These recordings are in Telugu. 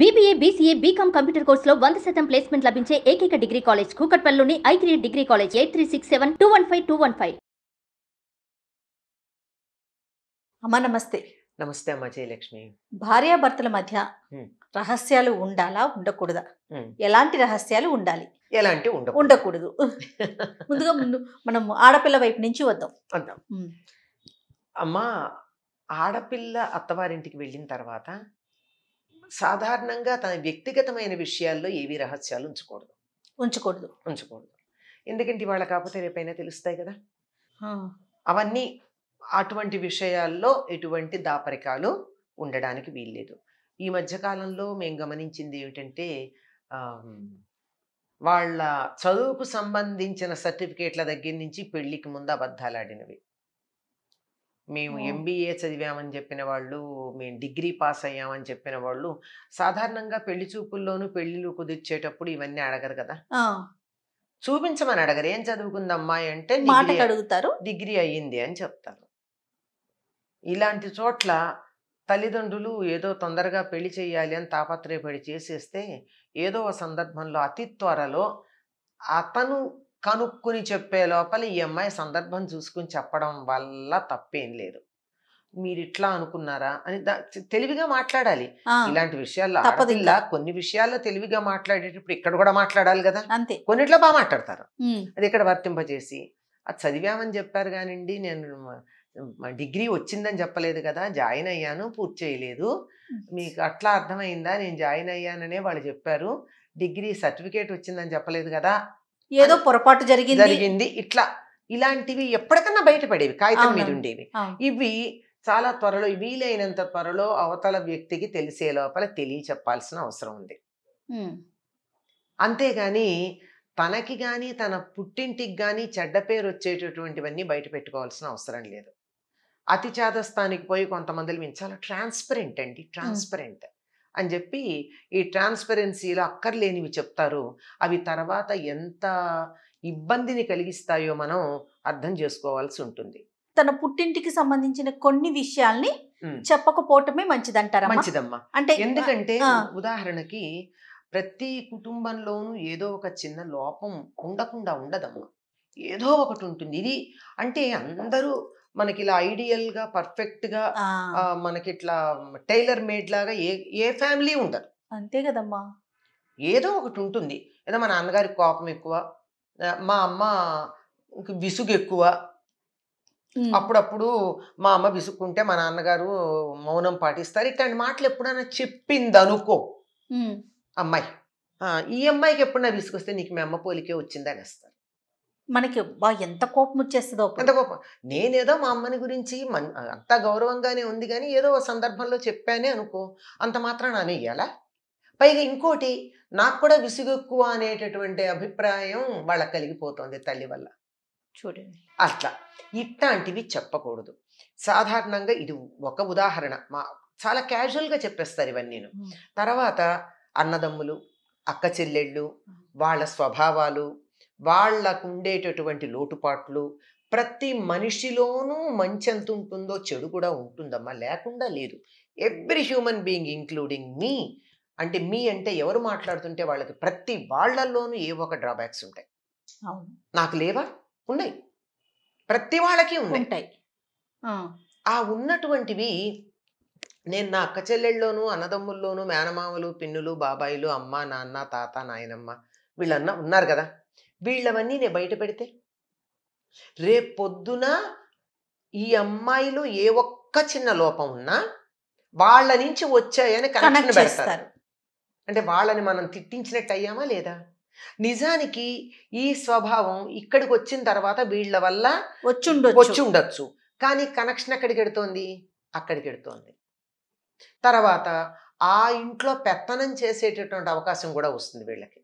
BBA, BCA, BCom కంప్యూటర్ కోర్సులో 100% ప్లేస్మెంట్ లభించే ఏకైక డిగ్రీ కాలేజ్ కూకట్పల్లిలోని i3 డిగ్రీ కాలేజ్ 8367215215. అమ్మ నమస్తే. నమస్తే అమ్మ జయలక్ష్మి. భార్యాభర్తల మధ్య రహస్యాలు ఉండాలా ఉండకూడదా? ఎలాంటి రహస్యాలు ఉండాలి, ఎలాంటి ఉండకూడదు? ముందుగా మనం ఆడపిల్ల వైపు నుంచి వద్దాం. అమ్మ, ఆడపిల్ల అత్తవారింటికి వెళ్ళిన తర్వాత సాధారణంగా తన వ్యక్తిగతమైన విషయాల్లో ఏవి రహస్యాలు ఉంచకూడదు. ఎందుకంటే ఇవాళ కాకపోతే రేపైనా తెలుస్తాయి కదా. అవన్నీ అటువంటి విషయాల్లో ఎటువంటి దాపరికాలు ఉండడానికి వీల్లేదు. ఈ మధ్యకాలంలో మేము గమనించింది ఏమిటంటే వాళ్ళ చదువుకు సంబంధించిన సర్టిఫికేట్ల దగ్గర నుంచి పెళ్లికి ముందు అబద్ధాలు ఆడినవి. మేము MBA చదివామని చెప్పిన వాళ్ళు, మేము డిగ్రీ పాస్ అయ్యామని చెప్పిన వాళ్ళు సాధారణంగా పెళ్లి చూపుల్లోనూ పెళ్లిళ్ళు కుదిర్చేటప్పుడు ఇవన్నీ అడగరు కదా. చూపించమని అడగరు. ఏం చదువుకుంది అమ్మాయి అంటే అడుగుతారు, డిగ్రీ అయ్యింది అని చెప్తారు. ఇలాంటి చోట్ల తల్లిదండ్రులు ఏదో తొందరగా పెళ్లి చేయాలి అని తాపత్రయపడి చేసేస్తే ఏదో ఒక సందర్భంలో అతి త్వరలో అతను కనుక్కుని చెప్పే లోపల ఈ అమ్మాయి సందర్భం చూసుకుని చెప్పడం వల్ల తప్పేం లేదు. మీరు ఇట్లా అనుకున్నారా అని తెలివిగా మాట్లాడాలి. ఇలాంటి విషయాల్లో ఆడపిల్ల కొన్ని విషయాల్లో తెలివిగా మాట్లాడేటప్పుడు ఇక్కడ కూడా మాట్లాడాలి కదా. అంతే. కొన్నిట్లో బాగా మాట్లాడతారు, అది ఇక్కడ వర్తింపజేసి అది చదివామని చెప్పారు కానివ్వండి, నేను డిగ్రీ వచ్చిందని చెప్పలేదు కదా, జాయిన్ అయ్యాను, పూర్తి చేయలేదు, మీకు అట్లా అర్థమైందా, నేను జాయిన్ అయ్యాననే వాళ్ళు చెప్పారు, డిగ్రీ సర్టిఫికేట్ వచ్చిందని చెప్పలేదు కదా, ఏదో పొరపాటు జరిగింది. ఇట్లా ఇలాంటివి ఎప్పటికన్నా బయటపడేవి, కాగితం మీద ఉండేవి. ఇవి చాలా త్వరలో, వీలైనంత త్వరలో అవతల వ్యక్తికి తెలిసే లోపల తెలియచెప్పాల్సిన అవసరం ఉంది. అంతేగాని తనకి కానీ తన పుట్టింటికి కానీ చెడ్డ పేరు వచ్చేటటువంటివన్నీ బయట పెట్టుకోవాల్సిన అవసరం లేదు. అతి చేదస్థానికి పోయి కొంతమంది మేము చాలా ట్రాన్స్పరెంట్ అని చెప్పి ఈ ట్రాన్స్పరెన్సీలో అక్కర్లేనివి చెప్తారు. అవి తర్వాత ఎంత ఇబ్బందిని కలిగిస్తాయో మనం అర్థం చేసుకోవాల్సి ఉంటుంది. తన పుట్టింటికి సంబంధించిన కొన్ని విషయాల్ని చెప్పకపోవటమే మంచిదంటారా? మంచిదమ్మా. అంటే ఎందుకంటే ఉదాహరణకి ప్రతి కుటుంబంలోనూ ఏదో ఒక చిన్న లోపం ఉండకుండా ఉండదమ్మా, ఏదో ఒకటి ఉంటుంది. ఇది అంటే అందరూ మనకి ఇలా ఐడియల్గా పర్ఫెక్ట్గా మనకి ఇట్లా టైలర్ మేడ్ లాగా ఏ ఫ్యామిలీ ఉండదు. అంతే కదమ్మా. ఏదో ఒకటి ఉంటుంది. ఏదో మా నాన్నగారికి కోపం ఎక్కువ, మా అమ్మ విసుగు ఎక్కువ, అప్పుడప్పుడు మా అమ్మ విసుక్కుంటే మా నాన్నగారు మౌనం పాటిస్తారు. ఇట్లాంటి మాటలు ఎప్పుడైనా చెప్పింది అనుకో అమ్మాయి, ఈ అమ్మాయికి ఎప్పుడైనా విసుకొస్తే నీకు మీ అమ్మ పోలికే వచ్చింది అనేస్తారు. మనకి ఎంత కోపం వచ్చేస్తుందో. ఎంత కోపం. నేనేదో మా అమ్మని గురించి అంత గౌరవంగానే ఉంది కానీ ఏదో ఒక సందర్భంలో చెప్పానే అనుకో, అంత మాత్రాన అనేయాలా? పైగా ఇంకోటి, నాకు కూడా విసుగు ఎక్కువ అనేటటువంటి అభిప్రాయం వాళ్ళకి కలిగిపోతుంది తల్లి వల్ల. చూడండి, అట్లా ఇట్లాంటివి చెప్పకూడదు. సాధారణంగా ఇది ఒక ఉదాహరణ, చాలా క్యాజువల్గా చెప్పేస్తారు ఇవన్నీ. తర్వాత అన్నదమ్ములు, అక్క చెల్లెళ్ళు, వాళ్ళ స్వభావాలు, వాళ్లకు ఉండేటటువంటి లోటుపాట్లు, ప్రతి మనిషిలోనూ మంచి ఎంత ఉంటుందో చెడు కూడా ఉంటుందమ్మా, లేకుండా లేదు. ఎవ్రీ హ్యూమన్ బీయింగ్ ఇంక్లూడింగ్ మీ. అంటే మీ అంటే ఎవరు మాట్లాడుతుంటే వాళ్ళకి ప్రతి వాళ్ళల్లోనూ ఏ ఒక డ్రాబ్యాక్స్ ఉంటాయి. నాకు లేవా? ఉన్నాయి, ప్రతి వాళ్ళకి ఉంటాయి. ఆ ఉన్నటువంటివి నేను నా అక్క చెల్లెళ్ళలోనూ, అన్నదమ్ముల్లోనూ, మేనమామలు, పిన్నులు, బాబాయిలు, అమ్మ, నాన్న, తాత, నాయనమ్మ వీళ్ళన్నా ఉన్నారు కదా, వీళ్ళవన్నీ నేను బయట పెడితే రేపొద్దున ఈ అమ్మాయిలో ఏ ఒక్క చిన్న లోపం ఉన్నా వాళ్ళ నుంచి వచ్చాయని కనెక్షన్ పెడతారు. అంటే వాళ్ళని మనం తిట్టించినట్టు అయ్యామా లేదా? నిజానికి ఈ స్వభావం ఇక్కడికి వచ్చిన తర్వాత వీళ్ళ వల్ల వచ్చి ఉండొచ్చు, కానీ కనెక్షన్ ఎక్కడికి ఎడుతోంది? అక్కడికి ఎడుతోంది. తర్వాత ఆ ఇంట్లో పెత్తనం చేసేటటువంటి అవకాశం కూడా వస్తుంది వీళ్ళకి.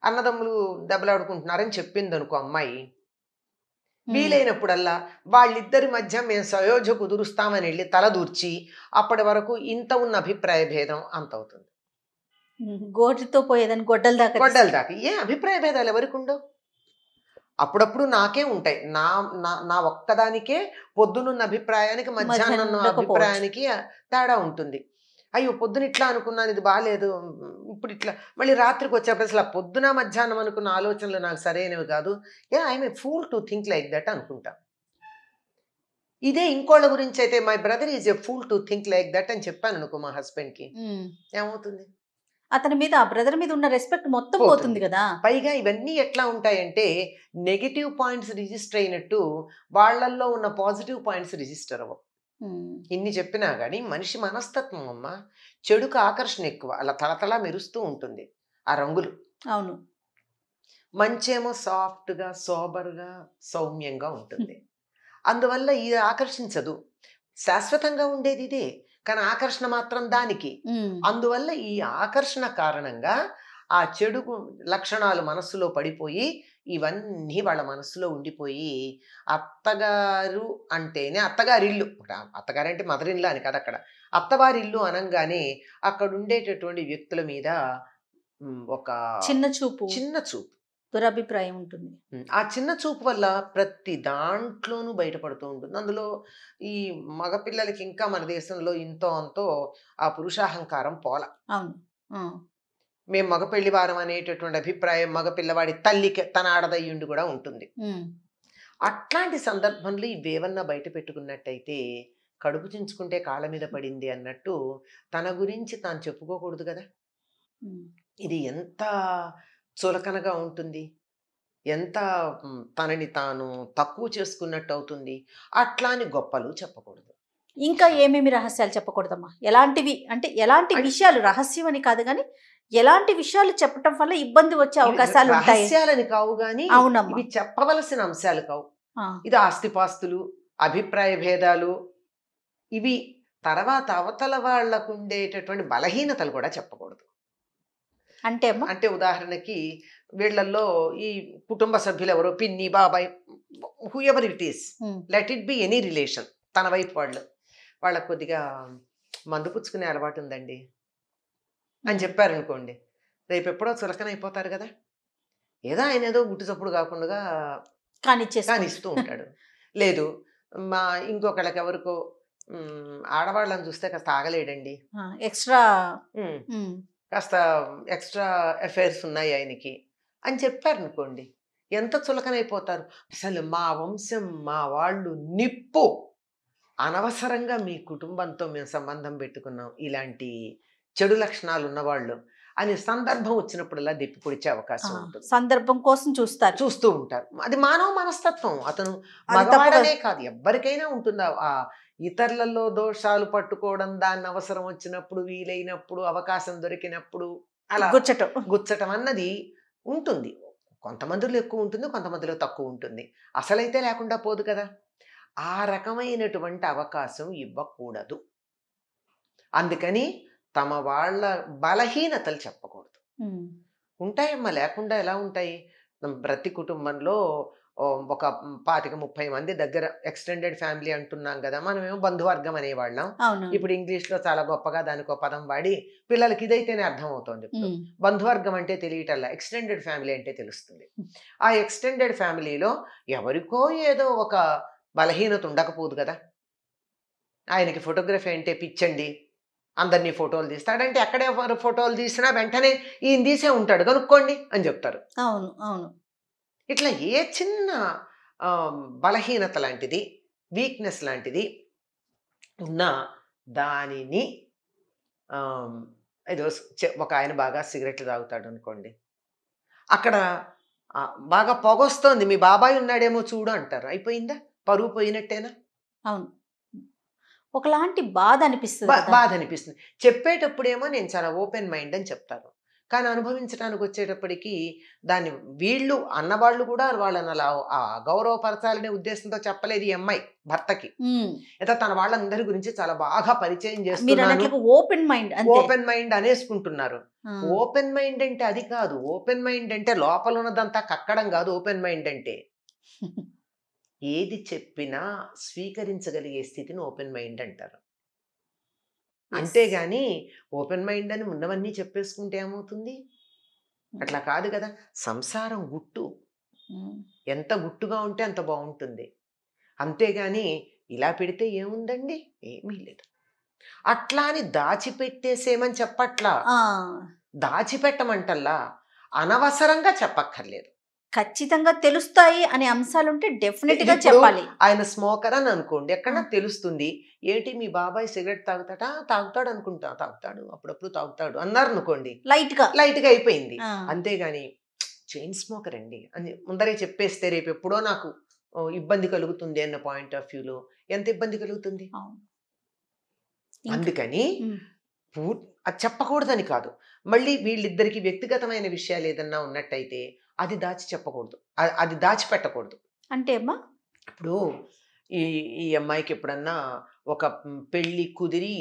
అన్నదమ్ములు దెబ్బలాడుకుంటున్నారని చెప్పింది అనుకో అమ్మాయి, వీలైనప్పుడల్లా వాళ్ళిద్దరి మధ్య మేము సయోధ్య కుదురుస్తామని వెళ్ళి తలదూర్చి అప్పటి వరకు ఇంత ఉన్న అభిప్రాయ భేదం అంత అవుతుంది. గోటితో పోయేదని గొడ్డల దాకా ఏ అభిప్రాయ భేదాలు ఎవరికి ఉండవు? అప్పుడప్పుడు నాకే ఉంటాయి. నా ఒక్కదానికే పొద్దునున్న అభిప్రాయానికి మధ్యాహ్నం అభిప్రాయానికి తేడా ఉంటుంది. అయ్యో పొద్దున ఇట్లా అనుకున్నాను, ఇది బాగాలేదు, ఇప్పుడు ఇట్లా మళ్ళీ రాత్రికి వచ్చేప్పుడు అసలు ఆ పొద్దున మధ్యాహ్నం అనుకున్న ఆలోచనలు నాకు సరైనవి కాదు, I'm a pool to think like that అనుకుంటా. ఇదే ఇంకోళ్ళ గురించి అయితే my brother is a fool to think like that అని చెప్పాను అనుకో మా హస్బెండ్కి, ఏమవుతుంది? అతని మీద, ఆ బ్రదర్ మీద ఉన్న రెస్పెక్ట్ మొత్తం పోతుంది. పోతుంది కదా. పైగా ఇవన్నీ ఎట్లా ఉంటాయంటే నెగిటివ్ పాయింట్స్ రిజిస్టర్ అయినట్టు వాళ్ళల్లో ఉన్న పాజిటివ్ పాయింట్స్ రిజిస్టర్ అవ్వవు. ఇన్ని చెప్పినా కానీ మనిషి మనస్తత్వం అమ్మ, చెడుకు ఆకర్షణ ఎక్కువ, అలా తలతలా మెరుస్తూ ఉంటుంది ఆ రంగులు. అవును. మంచేమో సాఫ్ట్గా సోబర్గా సౌమ్యంగా ఉంటుంది. అందువల్ల ఇది ఆకర్షించదు. శాశ్వతంగా ఉండేది ఇదే, కానీ ఆకర్షణ మాత్రం దానికి. అందువల్ల ఈ ఆకర్షణ కారణంగా ఆ చెడు లక్షణాలు మనస్సులో పడిపోయి ఇవన్నీ వాళ్ళ మనస్సులో ఉండిపోయి అత్తగారు అంటేనే అత్తగారిల్లు, అత్తగారు అంటే మదర్ ఇల్లు అని కదా, అక్కడ అత్తవారిల్లు అనగానే అక్కడ ఉండేటటువంటి వ్యక్తుల మీద ఒక చిన్న చూపు, దురభిప్రాయం ఉంటుంది. ఆ చిన్న చూపు వల్ల ప్రతి దాంట్లోనూ బయటపడుతూ ఉంటుంది. అందులో ఈ మగపిల్లలకి ఇంకా మన దేశంలో ఇంతో అంతో ఆ పురుషాహంకారం పోల. అవును. మేము మగపెళ్లి వారం అనేటటువంటి అభిప్రాయం మగపిల్లవాడి తల్లికి తన ఆడదయ్యుండి కూడా ఉంటుంది. అట్లాంటి సందర్భంలో ఇవేవన్నా బయట పెట్టుకున్నట్టయితే కడుపు చించుకుంటే కాళ్ళ మీద పడింది అన్నట్టు తన గురించి తాను చెప్పుకోకూడదు కదా. ఇది ఎంత చులకనగా ఉంటుంది, ఎంత తనని తాను తక్కువ చేసుకున్నట్టు అవుతుంది. అట్లా అని గొప్పలు చెప్పకూడదు. ఇంకా ఏమేమి రహస్యాలు చెప్పకూడదమ్మా? ఎలాంటివి అంటే ఎలాంటి విషయాలు, రహస్యం అని కాదు కానీ ఎలాంటి విషయాలు చెప్పటం వల్ల ఇబ్బంది వచ్చే అవకాశాలు ఉంటాయి? రహస్యాలని కావు కానీ ఇవి చెప్పవలసిన అంశాలు కావు. ఇది ఆస్తిపాస్తులు, అభిప్రాయ భేదాలు, ఇవి తర్వాత అవతల వాళ్లకు ఉండేటటువంటి బలహీనతలు కూడా చెప్పకూడదు. అంటే ఉదాహరణకి వీళ్ళల్లో ఈ కుటుంబ సభ్యులు ఎవరో పిన్ని బాబాయ్ who ever it is, let it be any relation, తన వైపు వాళ్ళకు కొద్దిగా మందు పుచ్చుకునే అలవాటు ఉందండి అని చెప్పారనుకోండి, రేపు ఎప్పుడో చులకన అయిపోతారు కదా. ఏదో ఆయన ఏదో గుట్టు చప్పుడు కాకుండా కానిస్తూ ఉంటాడు. లేదు మా ఇంకొకళ్ళకి ఎవరికో ఆడవాళ్ళని చూస్తే కాస్త ఆగలేడండి, కాస్త ఎక్స్ట్రా అఫైర్స్ ఉన్నాయి ఆయనకి అని చెప్పారనుకోండి, ఎంత చులకనైపోతారు. అసలు మా వంశం మా వాళ్ళు నిప్పు, అనవసరంగా మీ కుటుంబంతో మేము సంబంధం పెట్టుకున్నాం, ఇలాంటి చెడు లక్షణాలు ఉన్నవాళ్ళు అని సందర్భం వచ్చినప్పుడల్లా దెప్పి పొడిచే అవకాశం ఉంటుంది. సందర్భం కోసం చూస్తూ ఉంటారు. అది మానవ మనస్తత్వం. అతను మగవాడనే కాదు, ఎవరికైనా ఉంటుందా ఆ ఇతరులలో దోషాలు పట్టుకోవడం, దాన్ని అవసరం వచ్చినప్పుడు, వీలైనప్పుడు, అవకాశం దొరికినప్పుడు అలా గుచ్చటం అన్నది ఉంటుంది. కొంతమందిలో ఎక్కువ ఉంటుంది, కొంతమందిలో తక్కువ ఉంటుంది. అసలైతే లేకుండా పోదు కదా. ఆ రకమైనటువంటి అవకాశం ఇవ్వకూడదు. అందుకని తమ వాళ్ళ బలహీనతలు చెప్పకూడదు. ఉంటాయమ్మా, లేకుండా ఎలా ఉంటాయి? ప్రతి కుటుంబంలో ఒక 25-30 మంది దగ్గర ఎక్స్టెండెడ్ ఫ్యామిలీ అంటున్నాం కదా, మనమేమో బంధువర్గం అనేవాళ్ళం. ఇప్పుడు ఇంగ్లీష్లో చాలా గొప్పగా దానికి ఒక పదం వాడి పిల్లలకి ఇదైతేనే అర్థం అవుతుంది. ఇప్పుడు బంధువర్గం అంటే తెలియటల్లా, ఎక్స్టెండెడ్ ఫ్యామిలీ అంటే తెలుస్తుంది. ఆ ఎక్స్టెండెడ్ ఫ్యామిలీలో ఎవరికో ఏదో ఒక బలహీనత ఉండకపోదు కదా. ఆయనకి ఫోటోగ్రఫీ అంటే పిచ్చండి, అందరినీ ఫోటోలు తీస్తాడంటే ఎక్కడే ఫోటోలు తీసినా వెంటనే ఈయన తీసే ఉంటాడు కనుక్కోండి అని చెప్తారు. అవును అవును. ఇట్లా ఏ చిన్న బలహీనత లాంటిది, వీక్నెస్ లాంటిది ఉన్నా దానిని ఏదో ఒక ఆయన బాగా సిగరెట్లు తాగుతాడు అనుకోండి, అక్కడ బాగా పొగొస్తోంది, మీ బాబాయ్ ఉన్నాడేమో చూడు అంటారు. అయిపోయిందా? పరువు పోయినట్టేనా? అవును, ఒకలాంటి బాధ అనిపిస్తుంది. చెప్పేటప్పుడేమో నేను చాలా ఓపెన్ మైండ్ అని చెప్తాను, కానీ అనుభవించడానికి వచ్చేటప్పటికి దాన్ని వీళ్ళు అన్నవాళ్ళు కూడా వాళ్ళని అలా గౌరవపరచాలనే ఉద్దేశంతో చెప్పలేదు ఈ అమ్మాయి భర్తకి. అయితే తన వాళ్ళందరి గురించి చాలా బాగా పరిచయం చేస్తున్నారు, ఓపెన్ మైండ్ అనేసుకుంటున్నారు. ఓపెన్ మైండ్ అంటే అది కాదు. ఓపెన్ మైండ్ అంటే లోపల ఉన్నదంతా కక్కడం కాదు. ఓపెన్ మైండ్ అంటే ఏది చెప్పినా స్వీకరించగలిగే స్థితిని ఓపెన్ మైండ్ అంటారు. అంతేగాని ఓపెన్ మైండ్ అని ఉన్నవన్నీ చెప్పేసుకుంటే ఏమవుతుంది? అట్లా కాదు కదా. సంసారం గుట్టు, ఎంత గుట్టుగా ఉంటే అంత బాగుంటుంది. అంతేగాని ఇలా పెడితే ఏముందండి, ఏమీ లేదు. అట్లా అని దాచిపెట్టేసేమని చెప్పట్లా, ఆ, దాచిపెట్టమంటల్లా, అనవసరంగా చెప్పక్కర్లేదు. ఖచ్చితంగా తెలుస్తాయి అనే అంశాలు ఉంటే డెఫినెట్ గా ఇప్పుడు చెప్పాలి. ఆయన స్మోకర్ అని అనుకోండి, ఎక్కడన్నా ఆ. తెలుస్తుంది. ఏంటి మీ బాబాయ్ సిగరెట్ తాగుతాడా? తాగుతాడు అనుకుంటా, తాగుతాడు, అప్పుడప్పుడు తాగుతాడు అన్నారు అనుకోండి, లైట్ గా. లైట్ గా అయిపోయింది. ఆ. అంతేగాని చైన్ స్మోకర్ అండి అని ముందరే చెప్పేస్తే రేపు ఎప్పుడో నాకు ఇబ్బంది కలుగుతుంది అన్న పాయింట్ ఆఫ్ వ్యూలో ఎంత ఇబ్బంది కలుగుతుంది. అవును. ఇంకా. అందుకని ఉమ్. అది చెప్పకూడదని కాదు, మళ్ళీ వీళ్ళిద్దరికి వ్యక్తిగతమైన విషయాలు ఏదన్నా ఉన్నట్టయితే అది దాచి చెప్పకూడదు, అది దాచిపెట్టకూడదు. అంటే అమ్మా, ఇప్పుడు ఈ ఈ అమ్మాయికి ఎప్పుడన్నా ఒక పెళ్లి కుదిరి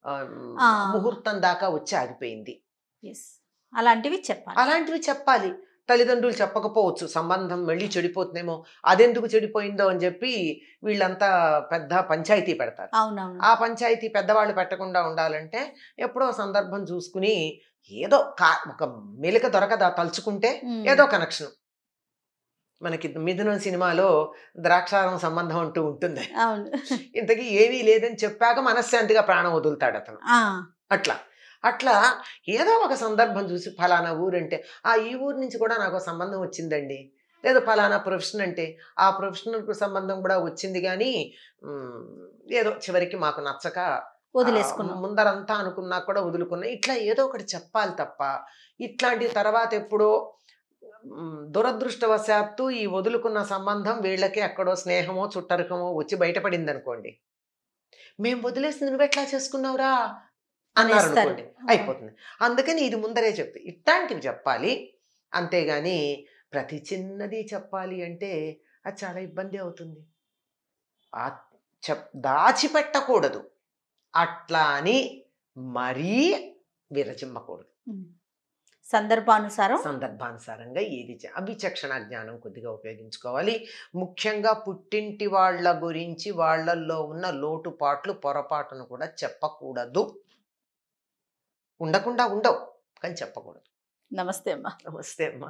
ఆ, ఆ. ముహూర్తం దాకా వచ్చి ఆగిపోయింది, ఎస్, అలాంటివి చెప్పాలి. అలాంటివి చెప్పాలి. తల్లిదండ్రులు చెప్పకపోవచ్చు, సంబంధం మళ్ళీ చెడిపోతుందేమో, అదెందుకు చెడిపోయిందో అని చెప్పి వీళ్ళంతా పెద్ద పంచాయతీ పెడతారు. అవునవును. ఆ పంచాయతీ పెద్దవాళ్ళు పెట్టకుండా ఉండాలంటే ఎప్పుడో సందర్భం చూసుకుని ఏదో ఒక మెలిక దొరకదా తలుచుకుంటే ఉమ్. ఏదో కనెక్షన్. మనకి మిథునం సినిమాలో ద్రాక్షారం సంబంధం అంటూ ఉంటుంది, అవును. ఇంతకీ ఏమీ లేదని చెప్పాక మనశ్శాంతిగా ప్రాణం వదులుతాడు అతను. ఆ. అట్లా అట్లా ఏదో ఒక సందర్భం చూసి ఫలానా ఊరంటే ఈ ఊరు నుంచి కూడా నాకు సంబంధం వచ్చిందండి, లేదా ఫలానా ప్రొఫెషన్ అంటే ఆ ప్రొఫెషనల్ సంబంధం కూడా వచ్చింది, కానీ ఏదో చివరికి మాకు నచ్చక వదిలేసుకున్నాం. ముందరంతా అనుకున్నా కూడా వదులుకున్నా, ఇట్లా ఏదో ఒకటి చెప్పాలి తప్ప ఇట్లాంటి తర్వాత ఎప్పుడో దురదృష్టవశాత్తు ఈ వదులుకున్న సంబంధం వీళ్ళకి ఎక్కడో స్నేహమో చుట్టరికమో వచ్చి బయటపడింది అనుకోండి, మేము వదిలేసింది నువ్వెట్లా చేసుకున్నావురా అన్నారు అనేస్తారు. అనుకోండి, అయిపోతుంది. అందుకని ఇది ముందరే చెప్పి ఇట్లాంటివి చెప్పాలి. అంతేగాని ప్రతి చిన్నది చెప్పాలి అంటే అది చాలా ఇబ్బంది అవుతుంది. ఆ దాచిపెట్టకూడదు, అట్లా అని మరీ విరచిమ్మకూడదు. ఉమ్. సందర్భానుసారం. సందర్భానుసారంగా ఏది విచక్షణ జ్ఞానం కొద్దిగా ఉపయోగించుకోవాలి. ముఖ్యంగా పుట్టింటి వాళ్ళ గురించి వాళ్ళల్లో ఉన్న లోటుపాట్లు పొరపాటును కూడా చెప్పకూడదు. ఉండకుండా ఉండవు, కానీ చెప్పకూడదు. నమస్తే అమ్మా. నమస్తే అమ్మా.